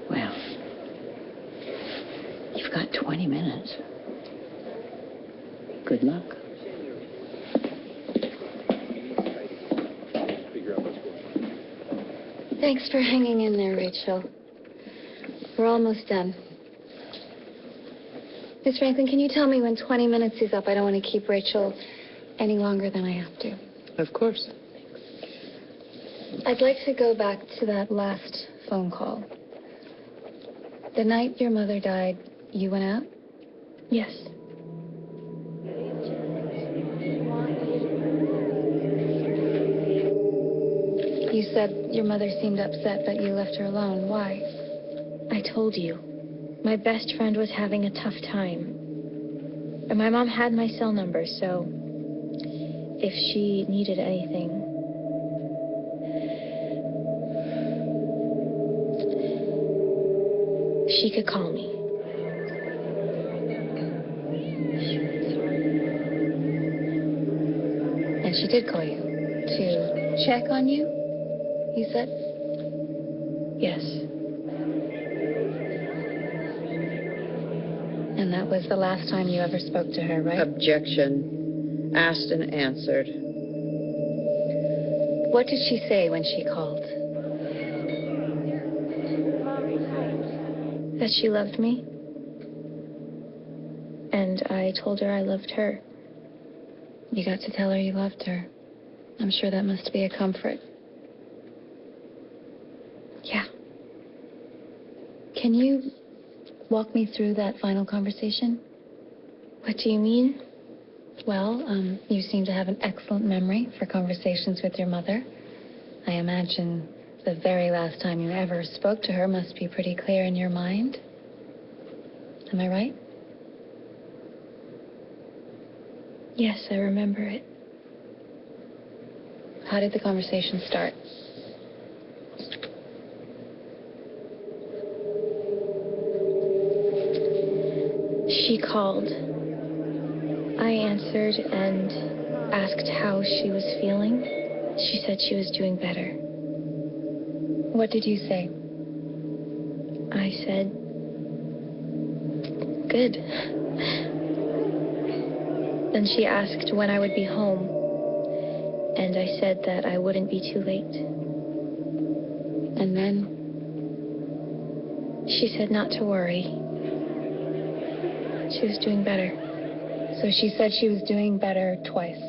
Well, you've got 20 minutes. Good luck. Thanks for hanging in there, Rachel. We're almost done. Miss Franklin, can you tell me when 20 minutes is up? I don't want to keep Rachel any longer than I have to. Of course. I'd like to go back to that last phone call. The night your mother died, you went out? Yes. You said your mother seemed upset, but you left her alone. Why? I told you. My best friend was having a tough time. And my mom had my cell number, so if she needed anything. She could call me. And she did call you to check on you, you said? Yes. And that was the last time you ever spoke to her, right? Objection. Asked and answered. What did she say when she called? That she loved me. And I told her I loved her. You got to tell her you loved her. I'm sure that must be a comfort. Yeah. Can you walk me through that final conversation? What do you mean? Well, you seem to have an excellent memory for conversations with your mother. I imagine the very last time you ever spoke to her must be pretty clear in your mind. Am I right? Yes, I remember it. How did the conversation start? She called. I answered and asked how she was feeling. She said she was doing better. What did you say? I said, good. Then she asked when I would be home, and I said that I wouldn't be too late. And then? She said not to worry. She was doing better. So she said she was doing better twice.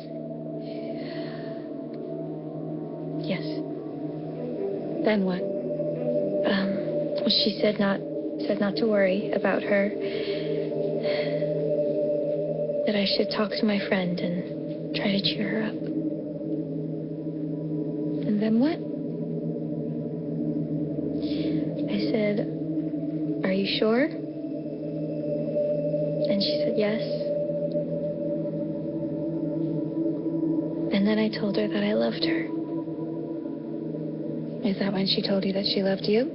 Yes. Then what? She said not to worry about her. That I should talk to my friend and try to cheer her up. And then what? I said, are you sure? And she said yes. And then I told her that I loved her. Is that when she told you that she loved you?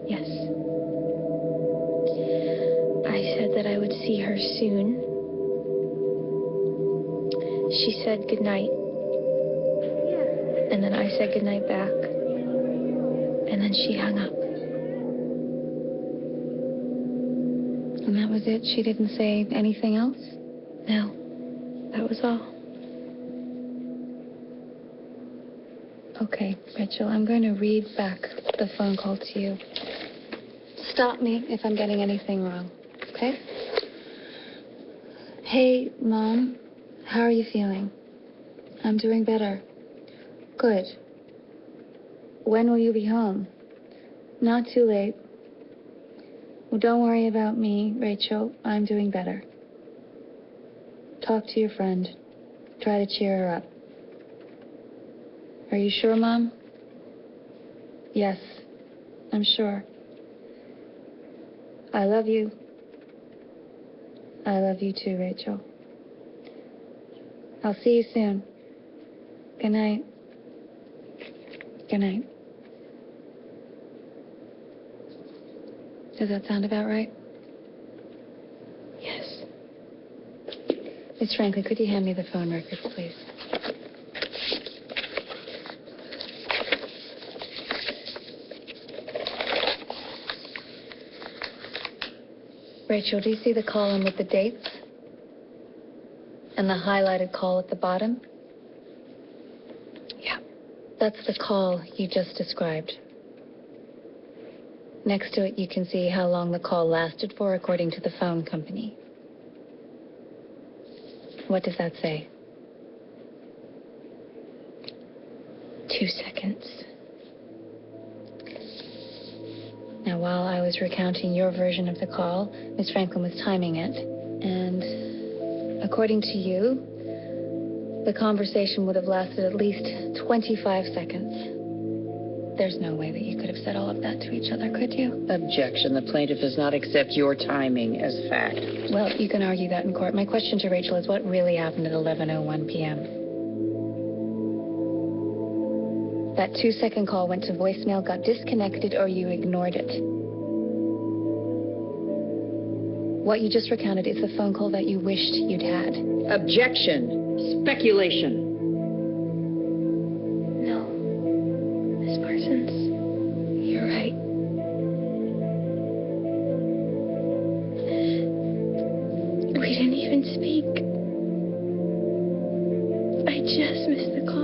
Yes. I said that I would see her soon. She said goodnight. And then I said goodnight back. And then she hung up. And that was it? She didn't say anything else? No, that was all. Okay, Rachel, I'm going to read back the phone call to you. Stop me if I'm getting anything wrong, okay? Hey, Mom, how are you feeling? I'm doing better. Good. When will you be home? Not too late. Well, don't worry about me, Rachel. I'm doing better. Talk to your friend. Try to cheer her up. Are you sure, Mom? Yes, I'm sure. I love you. I love you too, Rachel. I'll see you soon. Good night. Good night. Does that sound about right? Yes. Miss Franklin, could you hand me the phone records, please? Rachel, do you see the column with the dates? And the highlighted call at the bottom? Yeah. That's the call you just described. Next to it, you can see how long the call lasted for according to the phone company. What does that say? 2 seconds. Now, while I was recounting your version of the call, Miss Franklin was timing it. And according to you, the conversation would have lasted at least 25 seconds. There's no way that you could have said all of that to each other, could you? Objection. The plaintiff does not accept your timing as fact. Well, you can argue that in court. My question to Rachel is what really happened at 11:01 p.m.? That 2-second call went to voicemail, got disconnected, or you ignored it. What you just recounted is the phone call that you wished you'd had. Objection. Speculation. No. Miss Parsons, you're right. We didn't even speak. I just missed the call.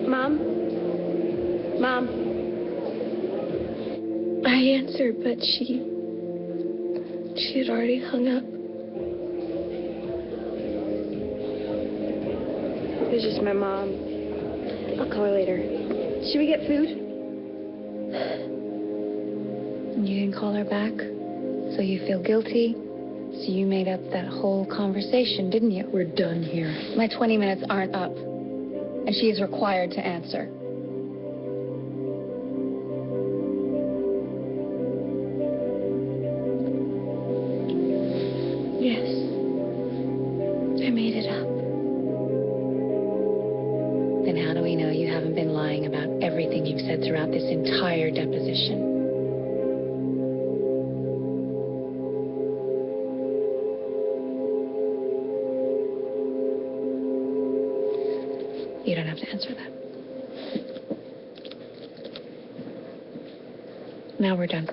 Mom? Mom? I answered, but she had already hung up. It was just my mom. I'll call her later. Should we get food? And you didn't call her back? So you feel guilty? So you made up that whole conversation, didn't you? We're done here. My 20 minutes aren't up. And she is required to answer. Yes. I made it up. Then how do we know you haven't been lying about everything you've said throughout this entire deposition? You don't have to answer that. Now we're done.